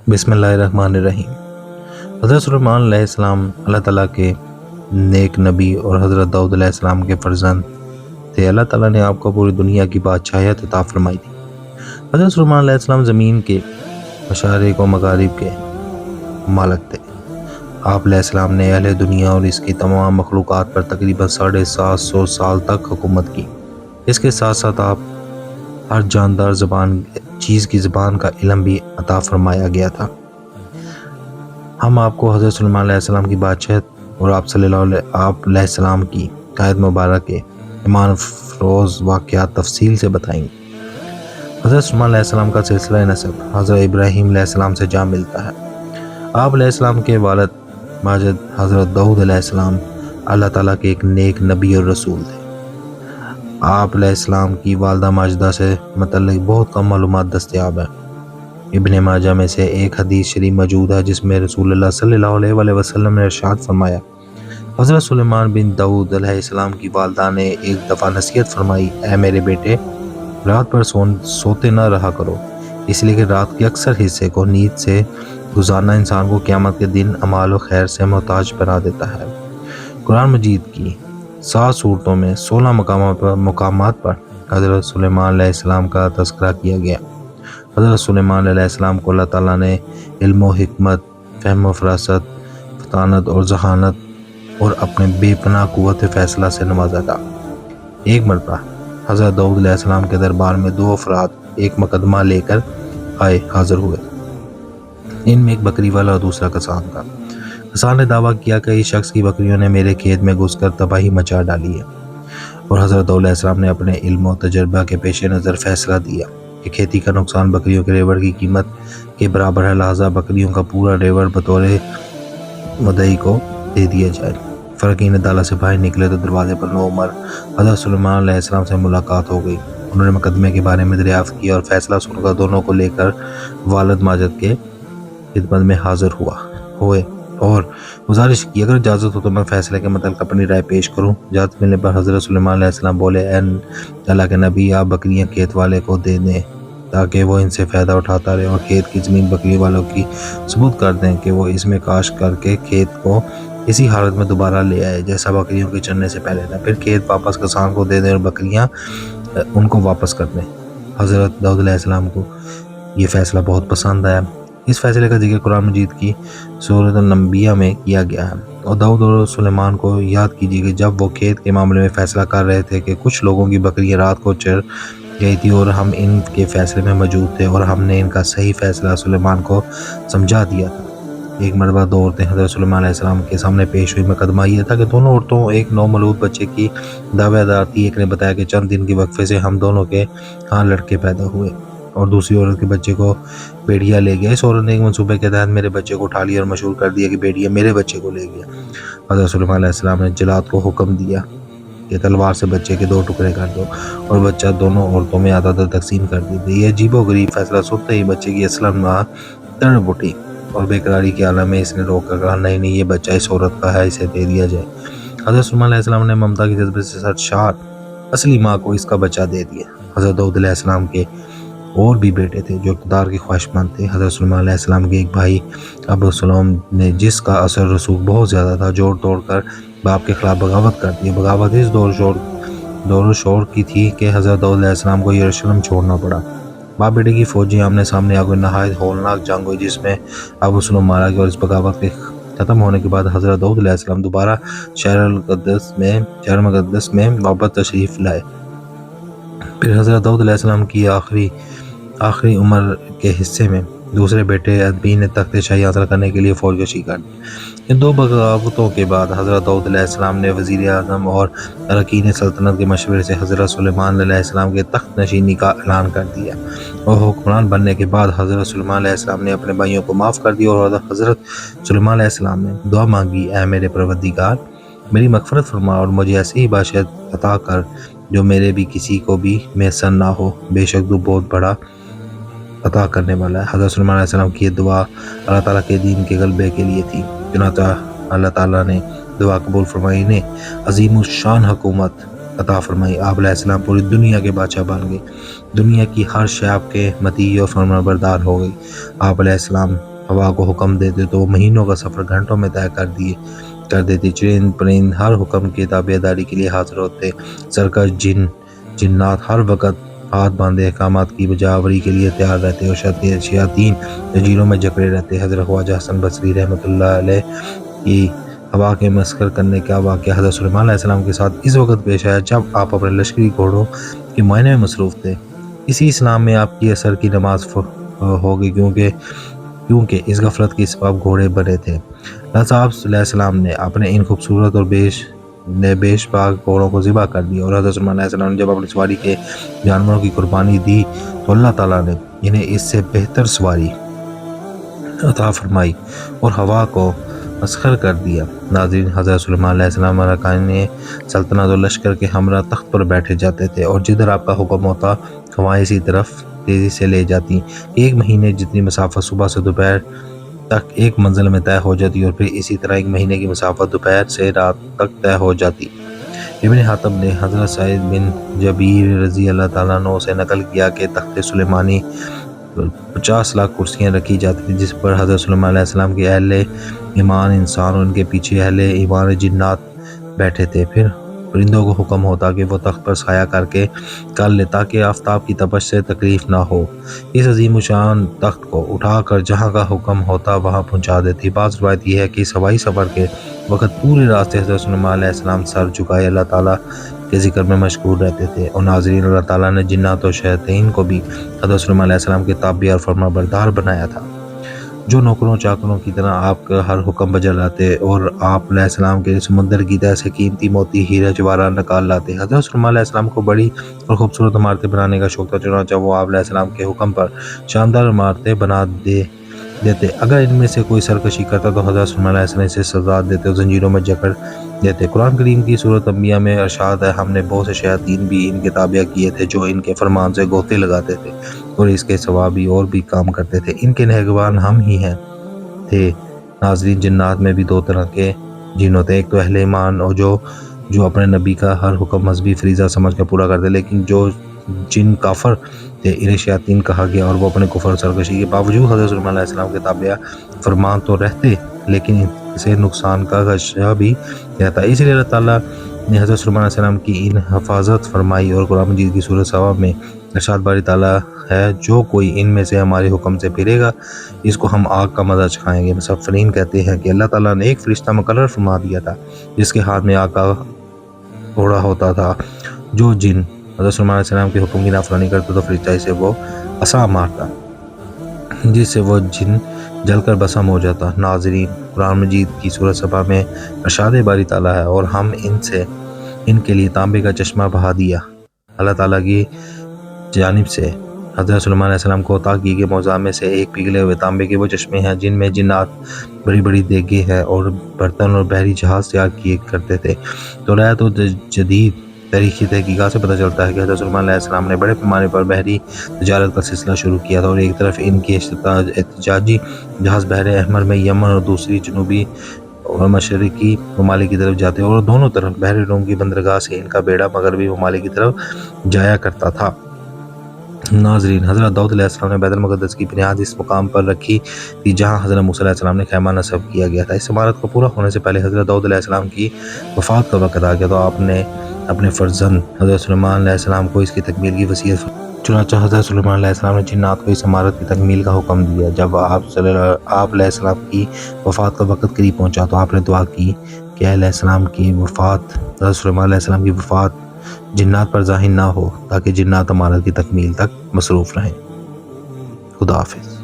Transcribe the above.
بسم اللہ الرحمن الرحیم۔ حضرت سلیمان علیہ السلام اللہ تعالیٰ کے نیک نبی اور حضرت داؤد علیہ السلام کے فرزند تھے۔ اللہ تعالیٰ نے آپ کو پوری دنیا کی بادشاہیت عطا فرمائی تھی۔ حضرت سلیمان علیہ السلام زمین کے مشارق و مغارب کے مالک تھے۔ آپ علیہ السلام نے اہل دنیا اور اس کی تمام مخلوقات پر تقریباً 750 سال تک حکومت کی۔ اس کے ساتھ ساتھ آپ ہر جاندار چیز کی زبان کا علم بھی عطا فرمایا گیا تھا۔ ہم آپ کو حضرت سلیمان علیہ السلام کی بادشاہت اور آپ علیہ السلام کی قائد مبارک کے ایمان افروز واقعات تفصیل سے بتائیں گے۔ حضرت سلیمان علیہ السلام کا سلسلہ نسب حضرت ابراہیم علیہ السلام سے جا ملتا ہے۔ آپ علیہ السلام کے والد ماجد حضرت داؤد علیہ السلام اللہ تعالیٰ کے ایک نیک نبی اور رسول تھے۔ آپ علیہ السلام کی والدہ ماجدہ سے متعلق بہت کم معلومات دستیاب ہیں۔ ابن ماجہ میں سے ایک حدیث شریف موجود ہے جس میں رسول اللہ صلی اللہ علیہ وآلہ وسلم نے ارشاد فرمایا، حضرت سلیمان بن داؤد علیہ السلام کی والدہ نے ایک دفعہ نصیحت فرمائی، اے میرے بیٹے، رات پر سوتے نہ رہا کرو، اس لیے کہ رات کے اکثر حصے کو نیند سے گزارنا انسان کو قیامت کے دن اعمال و خیر سے محتاج بنا دیتا ہے۔ قرآن مجید کی 7 سورتوں میں 16 مقامات پر حضرت سلیمان علیہ السلام کا تذکرہ کیا گیا۔ حضرت سلیمان علیہ السلام کو اللہ تعالیٰ نے علم و حکمت، فہم و فراست، فطانت اور ذہانت اور اپنے بے پناہ قوت فیصلہ سے نوازا تھا۔ ایک مرتبہ حضرت داؤد علیہ السلام کے دربار میں 2 افراد ایک مقدمہ لے کر حاضر ہوئے۔ ان میں ایک بکری والا اور دوسرا کسان تھا۔ کسان نے دعویٰ کیا کہ اس شخص کی بکریوں نے میرے کھیت میں گھس کر تباہی مچا ڈالی ہے، اور حضرت داؤد علیہ السلام نے اپنے علم و تجربہ کے پیش نظر فیصلہ دیا کہ کھیتی کا نقصان بکریوں کے ریوڑ کی قیمت کے برابر ہے، لہٰذا بکریوں کا پورا ریوڑ بطور مدعی کو دے دیا جائے۔ فرقین عدالت سے باہر نکلے تو دروازے پر نوعمر حضرت سلیمان علیہ السلام سے ملاقات ہو گئی۔ انہوں نے مقدمے کے بارے میں دریافت کیا اور فیصلہ سن کر دونوں کو لے کر والد ماجد کے خدمت میں حاضر ہوئے اور گزارش کی، اگر اجازت ہو تو میں فیصلے کے متعلق اپنی رائے پیش کروں۔ اجازت ملنے پر حضرت سلیمان علیہ السلام بولے، اے اللہ کے نبی، آپ بکریاں کھیت والے کو دے دیں تاکہ وہ ان سے فائدہ اٹھاتا رہے، اور کھیت کی زمین بکری والوں کی ثبوت کر دیں کہ وہ اس میں کاشت کر کے کھیت کو اسی حالت میں دوبارہ لے آئے جیسا بکریوں کے چرنے سے پہلے تھا، پھر کھیت واپس کسان کو دے دیں اور بکریاں ان کو واپس کر دیں۔ حضرت داؤد علیہ السلام کو یہ فیصلہ بہت پسند آیا۔ اس فیصلے کا ذکر قرآن مجید کی سورۃ الانبیاء میں کیا گیا ہے۔ اور داؤد اور سلیمان کو یاد کیجیے کہ جب وہ کھیت کے معاملے میں فیصلہ کر رہے تھے کہ کچھ لوگوں کی بکریاں رات کو چر گئی تھی اور ہم ان کے فیصلے میں موجود تھے، اور ہم نے ان کا صحیح فیصلہ سلیمان کو سمجھا دیا تھا۔ ایک مرتبہ 2 عورتیں حضرت سلیمان علیہ السلام کے سامنے پیش ہوئی۔ مقدمہ یہ تھا کہ دونوں عورتوں ایک نومولود بچے کی دعوے دار تھی۔ ایک نے بتایا کہ چند دن کی وقفے سے ہم دونوں کے ہاں لڑکے پیدا ہوئے، اور دوسری عورت کے بچے کو بیڑیا لے گیا۔ اس عورت نے ایک منصوبے کے تحت میرے بچے کو اٹھا لیا اور مشہور کر دیا کہ بیڑیا میرے بچے کو لے گیا۔ حضرت سلیمان علیہ السلام نے جلاد کو حکم دیا کہ تلوار سے بچے کے 2 ٹکڑے کر دو، اور بچہ دونوں عورتوں میں آدھا آدھا تقسیم کر دی۔ یہ عجیب و غریب فیصلہ سنتے ہی بچے کی اصلاً ماں تڑپ اٹھی اور بے قراری کے عالم میں اس نے روک کر کہا، نہیں یہ بچہ اس عورت کا ہے، اسے دے دیا جائے۔ حضرت سلیمان علیہ السلام نے ممتا کی جذبے سے سرشار اصلی ماں کو اس کا بچہ دے دیا۔ حضرت داؤد علیہ السلام کے اور بھی بیٹے تھے جو اقتدار کے خواہش مند تھے۔ حضرت سلیمان علیہ السلام کے ایک بھائی ابوسلم نے، جس کا اثر رسوخ بہت زیادہ تھا، جوڑ توڑ کر باپ کے خلاف بغاوت کر دی۔ بغاوت اس دور و شور کی تھی کہ حضرت داؤد علیہ السلام کو یروشلم چھوڑنا پڑا۔ باپ بیٹے کی فوجیں آمنے سامنے آ گئی۔ نہایت ہولناک جنگ ہوئی جس میں ابوسلم مارا گیا، اور اس بغاوت کے ختم ہونے کے بعد حضرت داؤد علیہ السلام دوبارہ شہر مقدس میں واپس تشریف لائے۔ پھر حضرت داؤد علیہ السلام کی آخری عمر کے حصے میں دوسرے بیٹے ادبی نے تخت شاہی حاصل کرنے کے لیے فوج کشی کر دی۔ ان 2 بغاوتوں کے بعد حضرت داؤد علیہ السلام نے وزیر اعظم اور اراکین سلطنت کے مشورے سے حضرت سلیمان علیہ السلام کے تخت نشینی کا اعلان کر دیا، اور حکمران بننے کے بعد حضرت سلیمان علیہ السلام نے اپنے بھائیوں کو معاف کر دیا، اور حضرت سلیمان علیہ السلام نے دعا مانگی، اے میرے پروردگار، میری مغفرت فرما اور مجھے ایسی ہی بادشاہت عطا کر جو میرے بھی کسی کو بھی میسر نہ ہو، بے شک تو بہت بڑا عطا کرنے والا ہے۔ حضرت سلیمان علیہ السلام کی یہ دعا اللہ تعالیٰ کے دین کے غلبے کے لیے تھی، چنانچہ اللہ تعالیٰ نے دعا قبول فرمائی، انہیں عظیم الشان حکومت عطا فرمائی۔ آپ علیہ السلام پوری دنیا کے بادشاہ بن گئے۔ دنیا کی ہر شے آپ کے مطیع اور فرمانبردار ہو گئی۔ آپ علیہ السلام ہوا کو حکم دیتے تو وہ مہینوں کا سفر گھنٹوں میں طے کر دیتی۔ چرند پرند ہر حکم کی تابع داری کے لیے حاضر ہوتے۔ سرکش جنات ہر وقت ہاتھ باندھے احکامات کی بجاوری کے لیے تیار رہتے اور شیاطین زنجیروں میں جکڑے رہتے۔ حضرت خواجہ حسن بصری رحمۃ اللہ علیہ کی ہوا کے مسخر کرنے کا واقعہ حضرت سلیمان علیہ السلام کے ساتھ اس وقت پیش آیا جب آپ اپنے لشکری گھوڑوں کے معائنے میں مصروف تھے۔ اسی اسلام میں آپ کی اثر کی نماز ہوگی کیونکہ اس غفلت کی سبب گھوڑے بنے تھے۔ اللہ صاحب علیہ السلام نے اپنے ان خوبصورت اور بیش باک گھوڑوں کو ذبح کر دیا اور حضرت سلیمان علیہ السلام نے جب اپنی سواری کے جانوروں کی قربانی دی تو اللہ تعالیٰ نے انہیں اس سے بہتر سواری عطا فرمائی اور ہوا کو مسخر کر دیا۔ ناظرین، حضرت سلیمان علیہ السلام ارکان سلطنت اور لشکر کے ہمراہ تخت پر بیٹھے جاتے تھے اور جدھر آپ کا حکم ہوتا ہوائیں اسی طرف تیزی سے لے جاتی۔ ایک مہینے جتنی مسافت صبح سے دوپہر تک ایک منزل میں طے ہو جاتی اور پھر اسی طرح ایک مہینے کی مسافت دوپہر سے رات تک طے ہو جاتی۔ ابن حاتم نے حضرت سعید بن جبیر رضی اللہ تعالیٰ عنہ سے نقل کیا کہ تخت سلیمانی 50 لاکھ کرسیاں رکھی جاتی تھیں جس پر حضرت سلیمان علیہ السلام کے اہل ایمان انسان اور ان کے پیچھے اہل ایمان جنات بیٹھے تھے۔ پھر پرندوں کو حکم ہوتا کہ وہ تخت پر سایہ کر لے تاکہ آفتاب کی تپش سے تکلیف نہ ہو۔ اس عظیم الشان تخت کو اٹھا کر جہاں کا حکم ہوتا وہاں پہنچا دیتی۔ بعض روایت یہ ہے کہ اس ہوائی سفر کے وقت پورے راستے حضرت سلیمان علیہ السلام سر جھکائے اللہ تعالیٰ کے ذکر میں مشغول رہتے تھے۔ اور ناظرین، اللہ تعالیٰ نے جنات اور شیاطین کو بھی حضرت سلیمان علیہ السلام کے تابع اور فرما بردار بنایا تھا، جو نوکروں چاکروں کی طرح آپ کا ہر حکم بجا لاتے اور آپ علیہ السلام کے سمندر کی طرح سے قیمتی موتی ہیرا جواہرات نکال لاتے۔ حضرت سلیمان علیہ السلام کو بڑی اور خوبصورت عمارتیں بنانے کا شوق تھا، چنانچہ وہ آپ علیہ السلام کے حکم پر شاندار عمارتیں بنا دیتے۔ اگر ان میں سے کوئی سرکشی کرتا تو حضرت سلیمان علیہ السلام اسے سزا دیتے اور زنجیروں میں جکڑ دیتے۔ قرآن کریم کی سورۃ انبیاء میں ارشاد ہے، ہم نے بہت سے شیاطین بھی ان کے تابع کیے تھے جو ان کے فرمان سے گوتے لگاتے تھے اور اس کے سوا بھی اور بھی کام کرتے تھے، ان کے نگہبان ہم ہی تھے۔ ناظرین، جنات میں بھی دو طرح کے جن ہوتے ہیں، ایک تو اہل ایمان اور جو اپنے نبی کا ہر حکم مذہبی فریضہ سمجھ کر پورا کرتے، لیکن جو جن کافر تھے انہیں شیاطین کہا گیا اور وہ اپنے کفر اور سرکشی کے باوجود حضرت سلیمان علیہ السلام کے تابع فرمان تو رہتے لیکن اسے نقصان کا خدشہ بھی رہتا۔ اس لیے اللہ تعالیٰ نے حضرت سلیمان علیہ السلام کی ان حفاظت فرمائی اور قرآن مجید کی سورۃ سبا میں ارشاد باری تعالیٰ ہے، جو کوئی ان میں سے ہمارے حکم سے پھرے گا اس کو ہم آگ کا مزہ چکھائیں گے۔ مفسرین کہتے ہیں کہ اللہ تعالیٰ نے ایک فرشتہ مقرر فرما دیا تھا جس کے ہاتھ میں آگ کا گھوڑا ہوتا تھا، جو جن حضرت سلیمان علیہ السلام کے حکم کی نافرمانی کرتا تو فرشتہ اسے وہ عصا مارتا جس سے وہ جن جل کر بسم ہو جاتا۔ ناظرین، قرآن مجید کی سورۃ سبا میں ارشاد باری تعالیٰ ہے، اور ہم ان کے لیے تانبے کا چشمہ بہا دیا۔ اللہ تعالیٰ کی جانب سے حضرت سلیمان علیہ السلام کو عطا کی گئی معجزات میں سے ایک پگھلے ہوئے تانبے کے وہ چشمے ہیں جن میں جنات بڑی بڑی دیگیں ہیں اور برتن اور بحری جہاز تیار کیے کرتے تھے۔ تو روایت و جدید تاریخی تحقیقات سے پتہ چلتا ہے کہ حضرت سلیمان علیہ السلام نے بڑے پیمانے پر بحری تجارت کا سلسلہ شروع کیا تھا، اور ایک طرف ان کے احتجاجی جہاز بحر احمر میں یمن اور دوسری جنوبی اور مشرقی ممالک کی طرف جاتے اور دونوں طرف بحر روم کی بندرگاہ سے ان کا بیڑا مغربی ممالک کی طرف جایا کرتا تھا۔ ناظرین، حضرت داؤد علیہ السلام نے بیت المقدس کی بنیاد اس مقام پر رکھی تھی جہاں حضرت موسیٰ علیہ السلام نے خیمہ نصب کیا گیا تھا۔ اس عمارت کو پورا ہونے سے پہلے حضرت داؤد علیہ السلام کی وفات کا وقت آ گیا تو آپ نے اپنے فرزند حضرت سلیمان علیہ السلام کو اس کی تکمیل کی وصیت فرمائی۔ چنانچہ حضرت سلیمان علیہ السلام نے جنات کو اس عمارت کی تکمیل کا حکم دیا۔ جب آپ علیہ السلام کی وفات کا وقت قریب پہنچا تو آپ نے دعا کی کہ علیہ السلام کی وفات حضرت سلیمان علیہ السلام کی وفات جنات پر ظاہر نہ ہو تاکہ جنات عمارت کی تکمیل تک مصروف رہیں۔ خدا حافظ۔